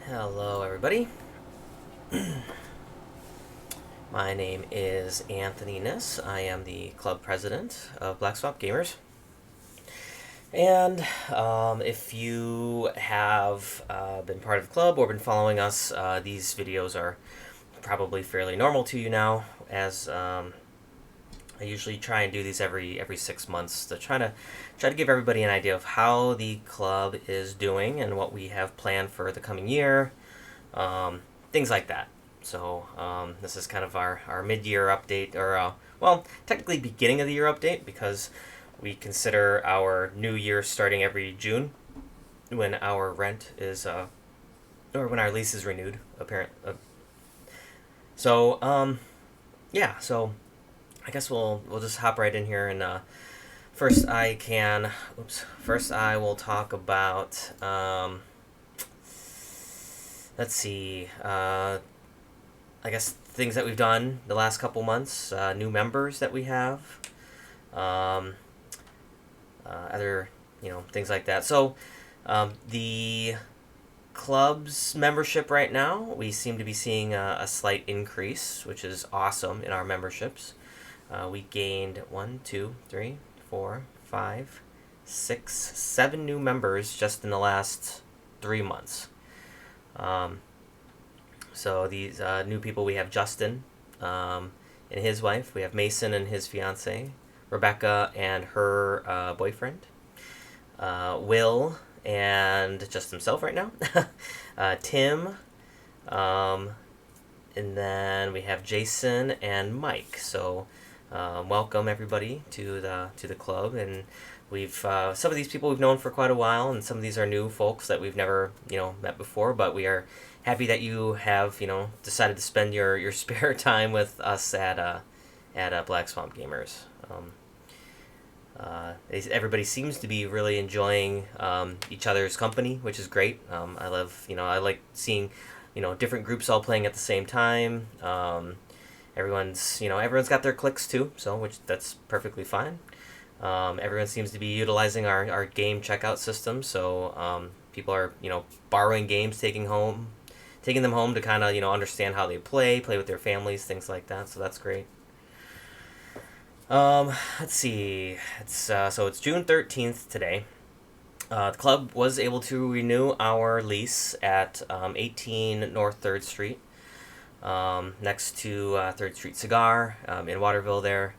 Hello, everybody. My name is Anthony Niss. I am the club president of Black Swamp Gamers. And if you have been part of the club or been following us, these videos are probably fairly normal to you now, as I usually try and do these every 6 months to try to give everybody an idea of how the club is doing and what we have planned for the coming year, things like that. So this is kind of our mid-year update, or well, technically beginning of the year update, because we consider our new year starting every June when our rent is or when our lease is renewed. So yeah, so I guess we'll just hop right in here and first first I will talk about let's see, I guess things that we've done the last couple months, new members that we have, um, other things like that. So the club's membership right now, we seem to be seeing a slight increase, which is awesome in our memberships. We gained 7 new members just in the last 3 months. So these new people, we have Justin and his wife. We have Mason and his fiance, Rebecca and her boyfriend, Will and just himself right now, Tim, and then we have Jason and Mike. So welcome everybody to the club, and we've some of these people we've known for quite a while, and some of these are new folks that we've never met before. But we are happy that you have decided to spend your spare time with us at Black Swamp Gamers. Everybody seems to be really enjoying each other's company, which is great. I like seeing different groups all playing at the same time. Everyone's got their clicks too, so that's perfectly fine. Everyone seems to be utilizing our game checkout system, so people are borrowing games, taking them home to kind of understand how they play with their families, things like that. So that's great. Let's see. It's June 13th today. The club was able to renew our lease at 18 North 3rd Street, next to 3rd Street Cigar in Waterville there.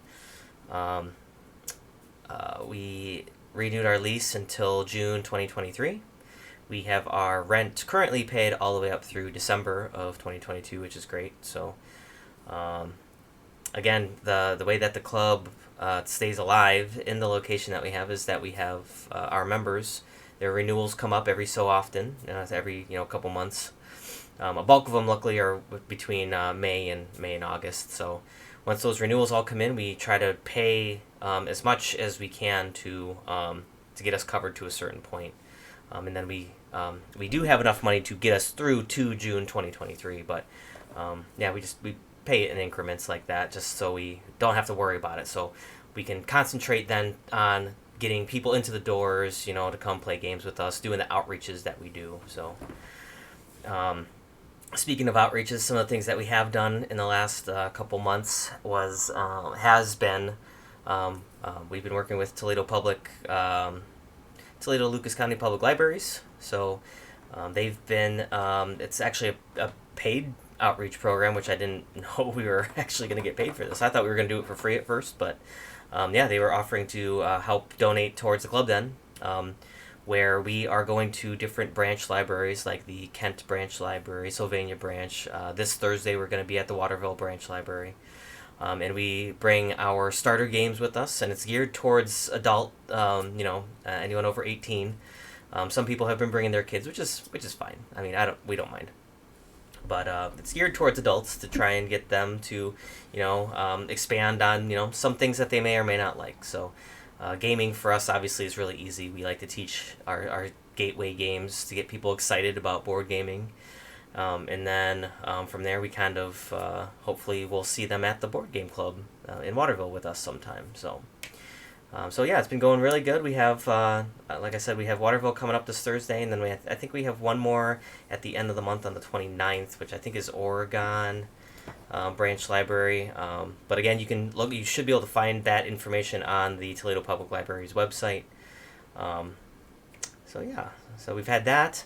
We renewed our lease until June 2023. We have our rent currently paid all the way up through December of 2022, which is great. So, again, the way that the club stays alive in the location that we have is that we have our members. Their renewals come up every so often, every couple months. A bulk of them, luckily, are between May and August. So, once those renewals all come in, we try to pay as much as we can to get us covered to a certain point. And then we do have enough money to get us through to June 2023, but we pay it in increments like that, just so we don't have to worry about it. So we can concentrate then on getting people into the doors, to come play games with us, doing the outreaches that we do. So speaking of outreaches, some of the things that we have done in the last couple months we've been working with Toledo Lucas County Public Libraries. So they've been, it's actually a paid outreach program, which I didn't know we were actually going to get paid for this. I thought we were going to do it for free at first, but they were offering to help donate towards the club then, where we are going to different branch libraries like the Kent Branch Library, Sylvania Branch. This Thursday we're going to be at the Waterville Branch Library. And we bring our starter games with us, and it's geared towards adult, anyone over 18. Some people have been bringing their kids, which is fine. I mean, we don't mind. But it's geared towards adults to try and get them to, expand on, some things that they may or may not like. So gaming for us obviously is really easy. We like to teach our gateway games to get people excited about board gaming. And then from there, we kind of hopefully we'll see them at the board game club in Waterville with us sometime. So So yeah, it's been going really good. We have, like I said, we have Waterville coming up this Thursday, and then I think we have one more at the end of the month on the 29th, which I think is Oregon Branch Library. But again, you can look. You should be able to find that information on the Toledo Public Library's website. Um, so yeah, so we've had that.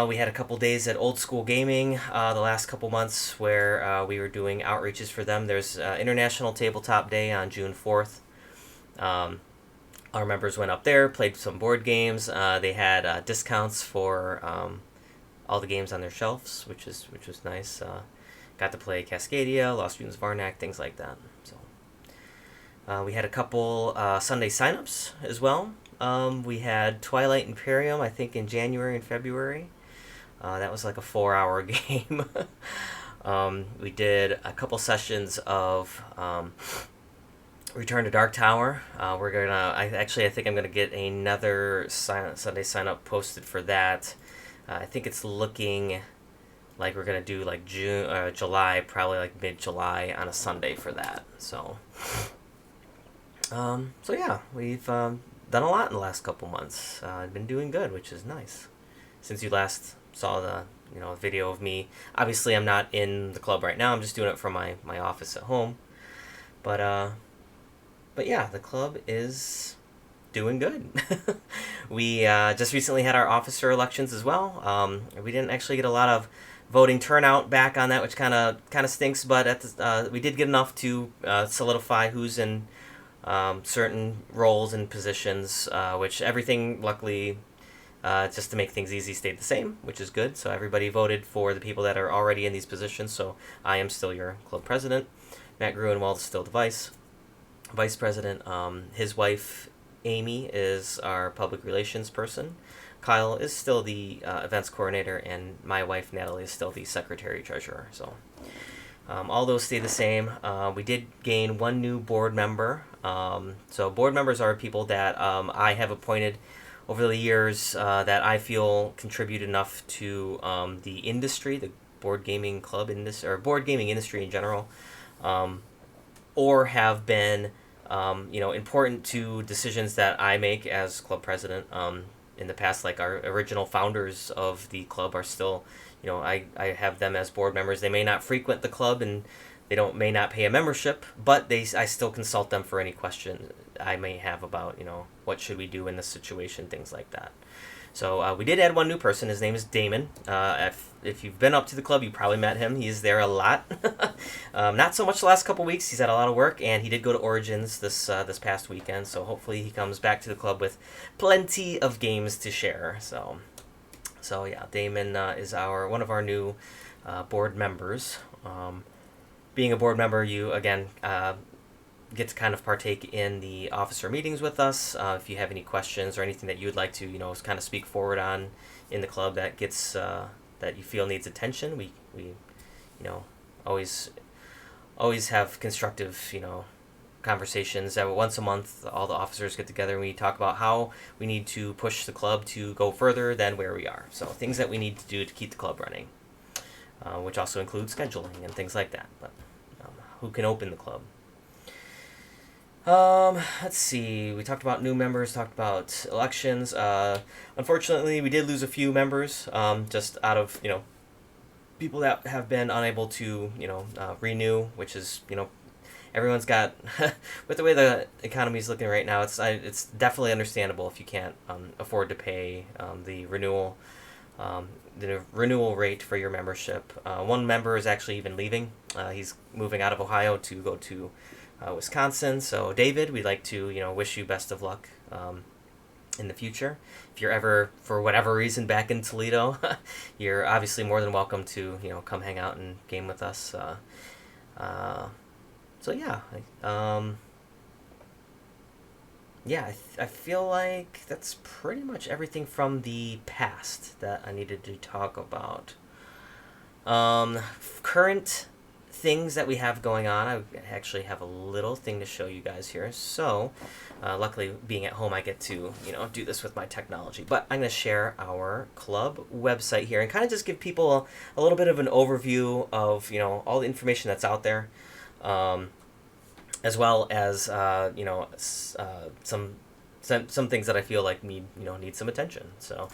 We had a couple days at Old School Gaming the last couple months where we were doing outreaches for them. There's International Tabletop Day on June 4th. Our members went up there, played some board games. They had discounts for all the games on their shelves, which was nice. Got to play Cascadia, Lost Students Varnac, things like that. So we had a couple Sunday signups as well. We had Twilight Imperium, I think, in January and February. That was like a 4-hour game. We did a couple sessions of Return to Dark Tower. We're gonna. I think I'm gonna get another Sunday sign up posted for that. I think it's looking like we're gonna do like July, probably like mid-July on a Sunday for that. So yeah, we've done a lot in the last couple months. I've been doing good, which is nice. Since you last saw the video of me, obviously I'm not in the club right now. I'm just doing it from my office at home. But yeah, the club is doing good. We just recently had our officer elections as well. We didn't actually get a lot of voting turnout back on that, which kind of stinks. But we did get enough to solidify who's in certain roles and positions, which everything, luckily, just to make things easy, stayed the same, which is good. So everybody voted for the people that are already in these positions. So I am still your club president. Matt Gruenwald is still the vice president. His wife, Amy, is our public relations person. Kyle is still the events coordinator, and my wife, Natalie, is still the secretary treasurer. So all those stay the same. We did gain one new board member. So board members are people that I have appointed over the years that I feel contribute enough to the industry, the board gaming club industry, or board gaming industry in general, or have been important to decisions that I make as club president. In the past, like our original founders of the club are still, I have them as board members. They may not frequent the club and they may not pay a membership, but I still consult them for any question I may have about, what should we do in this situation, things like that. So we did add one new person. His name is Damon. If you've been up to the club, you probably met him. He's there a lot. Not so much the last couple weeks. He's had a lot of work, and he did go to Origins this past weekend. So hopefully he comes back to the club with plenty of games to share. So yeah, Damon is one of our new board members. Being a board member, you again get to kind of partake in the officer meetings with us. If you have any questions or anything that you would like to, kind of speak forward on in the club that gets that you feel needs attention, we always have constructive, conversations. Once a month, all the officers get together and we talk about how we need to push the club to go further than where we are. So things that we need to do to keep the club running, which also includes scheduling and things like that. But who can open the club? Let's see. We talked about new members, talked about elections. Unfortunately, we did lose a few members, just out of, people that have been unable to, renew, which is, everyone's got, with the way the economy is looking right now, it's definitely understandable if you can't afford to pay the renewal rate for your membership. One member is actually even leaving. He's moving out of Ohio to go to Wisconsin. So David, we'd like to wish you best of luck in the future. If you're ever, for whatever reason, back in Toledo, you're obviously more than welcome to come hang out and game with us. So yeah, I feel like that's pretty much everything from the past that I needed to talk about. Current things that we have going on. I actually have a little thing to show you guys here. So, luckily, being at home, I get to do this with my technology. But I'm going to share our club website here and kind of just give people a little bit of an overview of all the information that's out there. as well as some things that I feel like need some attention. So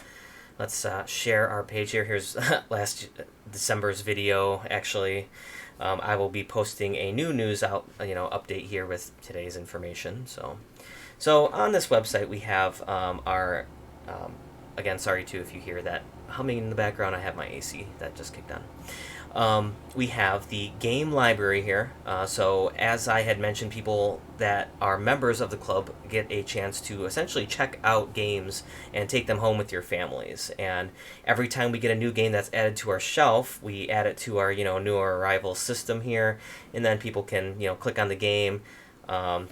let's share our page here. Here's last December's video. Actually, I will be posting a new news update here with today's information. So on this website we have our again, sorry too if you hear that humming in the background. I have my AC that just kicked on. We have the game library here. So as I had mentioned, people that are members of the club get a chance to essentially check out games and take them home with your families. And every time we get a new game that's added to our shelf, we add it to our newer arrival system here, and then people can click on the game.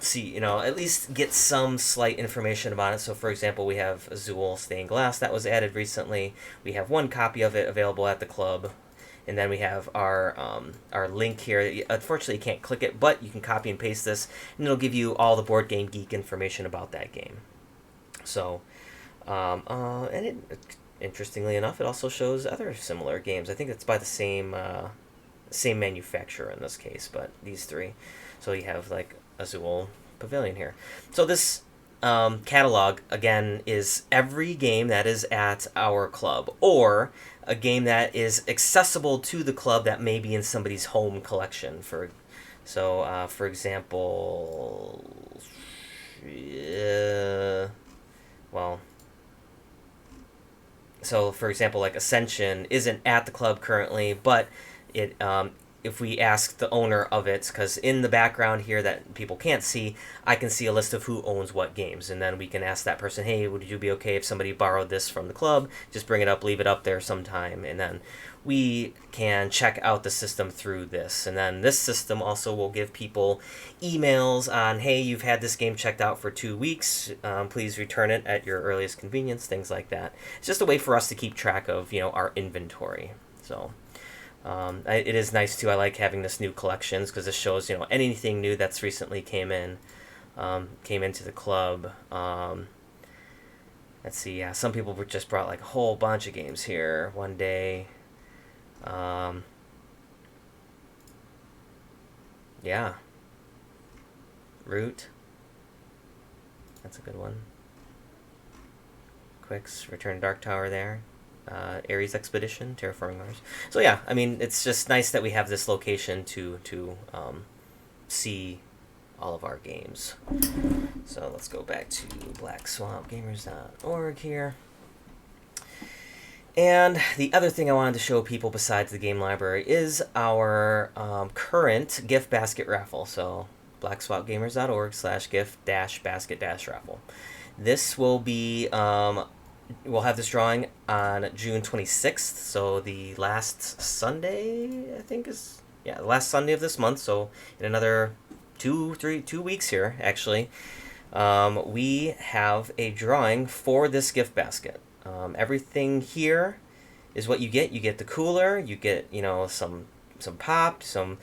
See, at least get some slight information about it. So, for example, we have Azul Stained Glass that was added recently. We have one copy of it available at the club. And then we have our link here. Unfortunately, you can't click it, but you can copy and paste this, and it'll give you all the Board Game Geek information about that game. So, interestingly enough, it also shows other similar games. I think it's by the same manufacturer in this case, but these three. So you have like Azul Pavilion here. So this catalog, again, is every game that is at our club, or a game that is accessible to the club that may be in somebody's home collection. For example, like Ascension isn't at the club currently, but it if we ask the owner of it, because in the background here that people can't see, I can see a list of who owns what games, and then we can ask that person, hey, would you be okay if somebody borrowed this from the club? Just bring it up, leave it up there sometime, and then we can check out the system through this. And then this system also will give people emails on, hey, you've had this game checked out for 2 weeks, please return it at your earliest convenience, things like that. It's just a way for us to keep track of our inventory. So it is nice too. I like having this new collections because this shows anything new that's recently came into the club. Let's see. Yeah, some people just brought like a whole bunch of games here one day. Yeah. Root. That's a good one. Quicks Return to Dark Tower there. Ares Expedition, Terraforming Mars. So yeah, I mean, it's just nice that we have this location to see all of our games. So let's go back to blackswampgamers.org here. And the other thing I wanted to show people besides the game library is our current gift basket raffle. So blackswampgamers.org/gift-basket-raffle. This will be we'll have this drawing on June 26th, so the last Sunday, I think the last Sunday of this month, so in another 2 weeks here, actually, we have a drawing for this gift basket. Everything here is what you get. You get the cooler, you get, some pop, some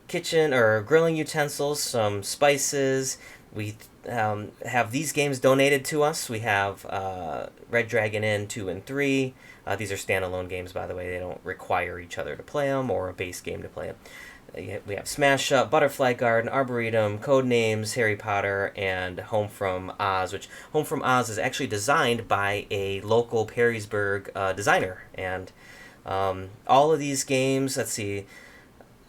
kitchen or grilling utensils, some spices. We have these games donated to us. We have Red Dragon Inn 2 and 3. These are standalone games, by the way. They don't require each other to play them or a base game to play them. We have Smash Up, Butterfly Garden, Arboretum, Codenames, Harry Potter, and Home from Oz, which Home from Oz is actually designed by a local Perrysburg designer. And all of these games, let's see,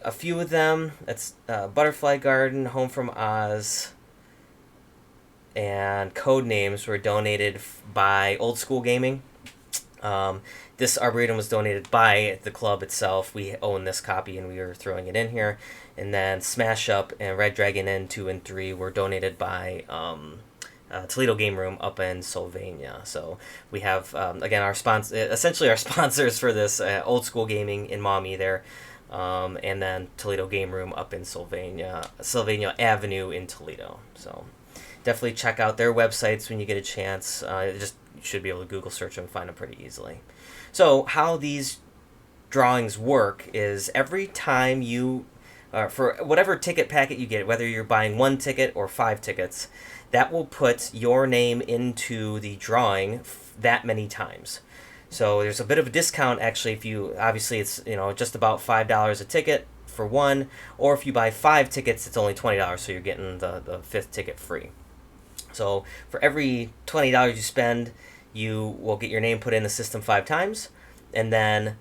a few of them, that's Butterfly Garden, Home from Oz, and Codenames were donated by Old School Gaming. This Arboretum was donated by the club itself. We own this copy and we are throwing it in here. And then Smash Up and Red Dragon Inn 2 and 3 were donated by Toledo Game Room up in Sylvania. So we have, again, essentially our sponsors for this, Old School Gaming in Maumee there. And then Toledo Game Room up in Sylvania Avenue in Toledo. So definitely check out their websites when you get a chance. You should be able to Google search them and find them pretty easily. So how these drawings work is every time you, for whatever ticket packet you get, whether you're buying 1 ticket or 5 tickets, that will put your name into the drawing that many times. So there's a bit of a discount actually if you, obviously it's just about $5 a ticket for one, or if you buy 5 tickets, it's only $20, so you're getting the 5th ticket free. So for every $20 you spend, you will get your name put in the system 5 times, and then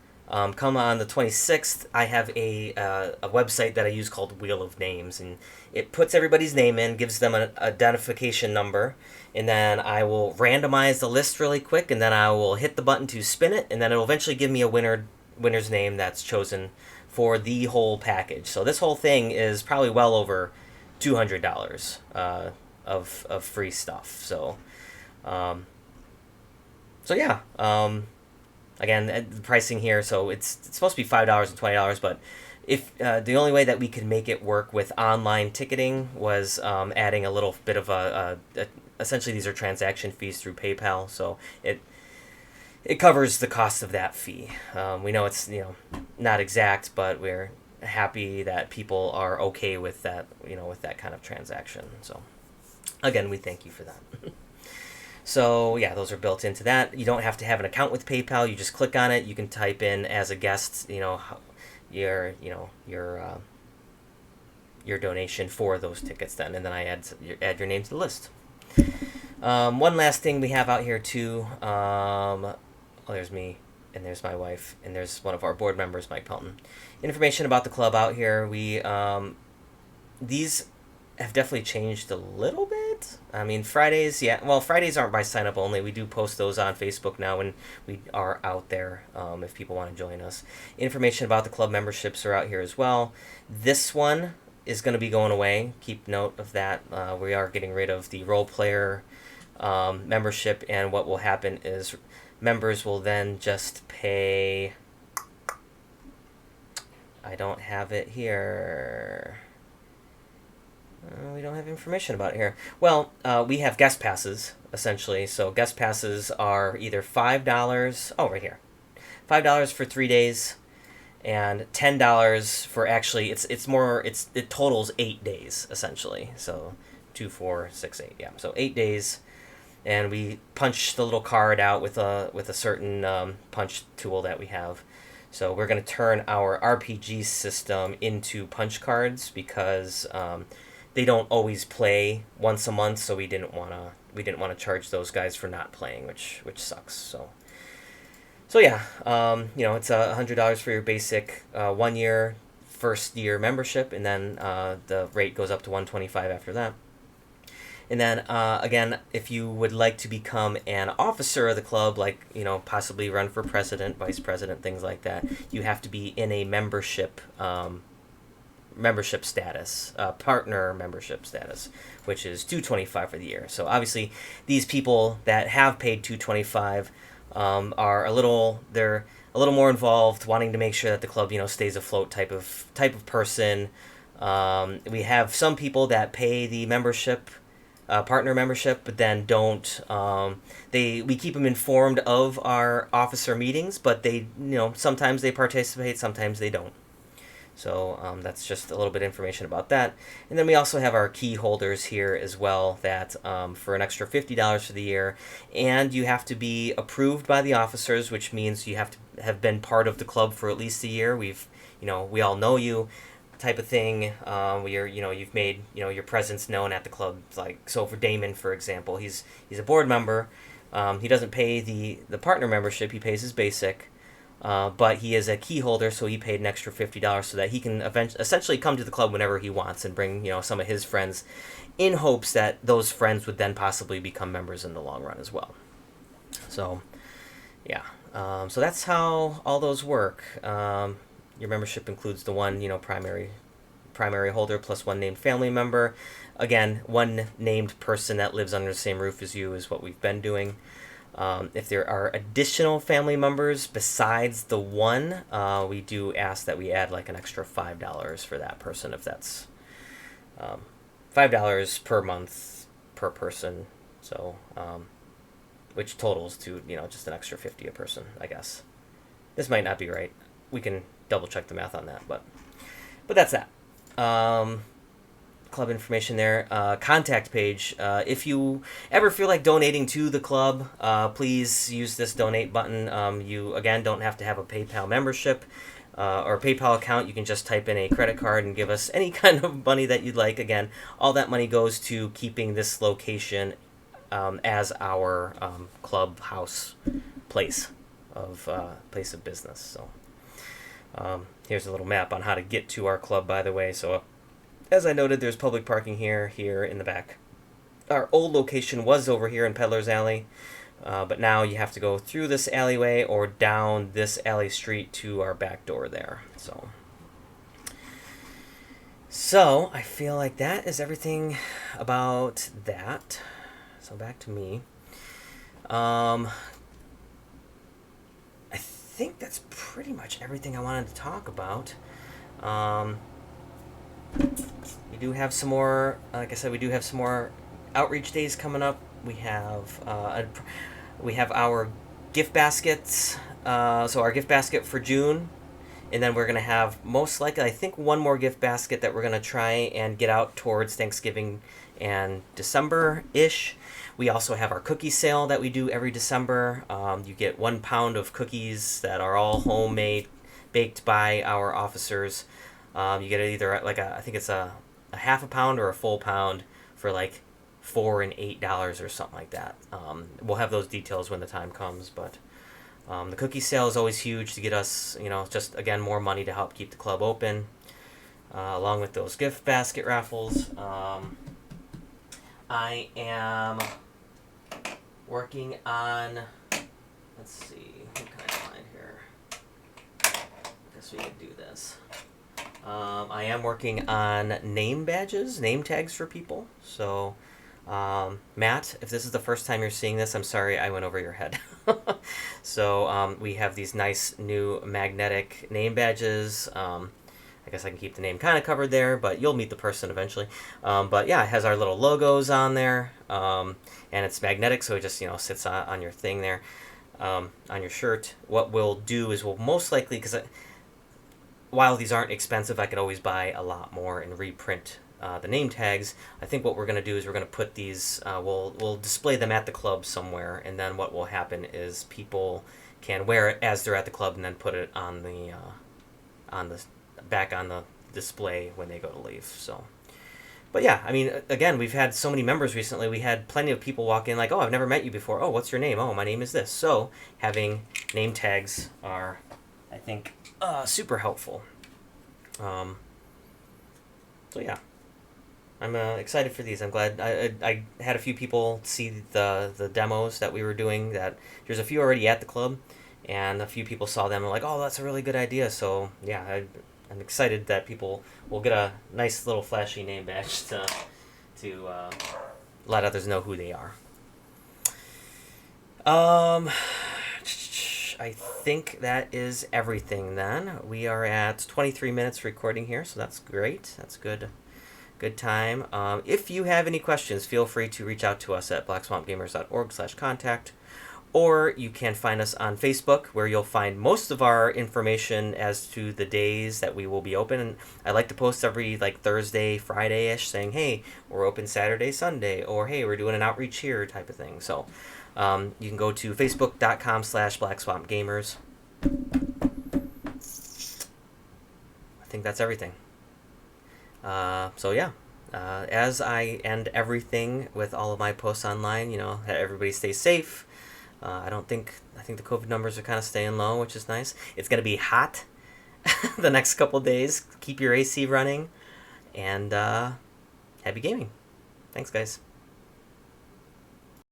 come on the 26th, I have a website that I use called Wheel of Names, and it puts everybody's name in, gives them an identification number, and then I will randomize the list really quick, and then I will hit the button to spin it, and then it will eventually give me a winner's name that's chosen for the whole package. So this whole thing is probably well over $200 of free stuff. So, yeah. Again, the pricing here, so it's supposed to be $5 and $20, but if the only way that we could make it work with online ticketing was adding a little bit of essentially these are transaction fees through PayPal, so it covers the cost of that fee. We know it's not exact, but we're happy that people are okay with that with that kind of transaction. So again, we thank you for that. So yeah, those are built into that. You don't have to have an account with PayPal. You just click on it. You can type in as a guest, your donation for those tickets then, and then I add your name to the list. One last thing we have out here too. There's me, and there's my wife, and there's one of our board members, Mike Pelton. Information about the club out here. We these have definitely changed a little bit. I mean, Fridays aren't by sign up only. We do post those on Facebook now, and we are out there if people want to join us. Information about the club memberships are out here as well. This one is going to be going away. Keep note of that. We are getting rid of the role player membership, and what will happen is members will then just pay. I don't have it here. We don't have information about it here. Well, we have guest passes, essentially. So guest passes are either $5. Oh, right here. $5 for 3 days, and $10 for actually, it totals 8 days, essentially. So 2, 4, 6, 8. Yeah, so 8 days. And we punch the little card out with a certain punch tool that we have. So we're going to turn our RPG system into punch cards because they don't always play once a month, so we didn't want to charge those guys for not playing, which sucks. So yeah, it's $100 for your basic 1 year, first year membership, and then the rate goes up to $125 after that. And then again, if you would like to become an officer of the club, like possibly run for president, vice president, things like that, you have to be in a membership status, partner membership status, which is $225 for the year. So obviously, these people that have paid $225 are a little more involved, wanting to make sure that the club stays afloat type of person. We have some people that pay the membership. Partner membership, but then don't. We keep them informed of our officer meetings, but they sometimes they participate, sometimes they don't. So that's just a little bit of information about that. And then we also have our key holders here as well that for an extra $50 for the year. And you have to be approved by the officers, which means you have to have been part of the club for at least a year. We all know you type of thing. You've made your presence known at the club. Like, so for Damon, for example, he's a board member. He doesn't pay the partner membership. He pays his basic. But he is a key holder, so he paid an extra $50 so that he can essentially come to the club whenever he wants and bring some of his friends, in hopes that those friends would then possibly become members in the long run as well. So, yeah. So that's how all those work. Your membership includes the one primary holder plus one named family member. Again, one named person that lives under the same roof as you is what we've been doing. If there are additional family members besides the one, we do ask that we add like an extra $5 for that person, if that's $5 per month per person. So, which totals to just an extra $50 a person, I guess. This might not be right. We can double check the math on that, but that's that. Club information there. Contact page. If you ever feel like donating to the club, please use this donate button. You, again, don't have to have a PayPal membership. or PayPal account, you can just type in a credit card and give us any kind of money that you'd like. Again, all that money goes to keeping this location as our clubhouse place of business. So here's a little map on how to get to our club, by the way. So as I noted, there's public parking here in the back. Our old location was over here in Peddler's Alley, but now you have to go through this alleyway or down this alley street to our back door there. So I feel like that is everything about that. So back to me. I think that's pretty much everything I wanted to talk about. We do have some more, like I said, we do have some more outreach days coming up. We have our gift baskets. So our gift basket for June, and then we're gonna have most likely, I think, one more gift basket that we're gonna try and get out towards Thanksgiving and December-ish. We also have our cookie sale that we do every December. You get 1 pound of cookies that are all homemade, baked by our officers. You get it either like I think it's a half a pound or a full pound for like $4 and $8 or something like that. We'll have those details when the time comes, but the cookie sale is always huge to get us, just again more money to help keep the club open, along with those gift basket raffles. I am working on. Let's see, what can I find here? I guess we can do this. I am working on name badges, name tags for people. So, Matt, if this is the first time you're seeing this, I'm sorry I went over your head. So, we have these nice new magnetic name badges. I guess I can keep the name kind of covered there, but you'll meet the person eventually. But yeah, it has our little logos on there, and it's magnetic, so it just sits on your thing there, on your shirt. What we'll do is we'll most likely, because while these aren't expensive, I could always buy a lot more and reprint the name tags. I think what we're going to do is we're going to put these, we'll display them at the club somewhere, and then what will happen is people can wear it as they're at the club and then put it on the back on the display when they go to leave. So, but yeah, I mean, again, we've had so many members recently. We had plenty of people walk in like, oh, I've never met you before. Oh, what's your name? Oh, my name is this. So having name tags are, I think, super helpful. So yeah, I'm excited for these. I'm glad I had a few people see the demos that we were doing. That there's a few already at the club, and a few people saw them and like, oh, that's a really good idea. So yeah, I'm excited that people will get a nice little flashy name badge to let others know who they are. I think that is everything then. We are at 23 minutes recording here, so that's great. That's good time. If you have any questions, feel free to reach out to us at blackswampgamers.org/contact. Or you can find us on Facebook, where you'll find most of our information as to the days that we will be open. And I like to post every Thursday, Friday-ish, saying, hey, we're open Saturday, Sunday, or hey, we're doing an outreach here type of thing. So you can go to facebook.com/blackswampgamers. I think that's everything. So yeah. As I end everything with all of my posts online, everybody stay safe. I think the COVID numbers are kind of staying low, which is nice. It's going to be hot the next couple days. Keep your AC running, and happy gaming. Thanks, guys.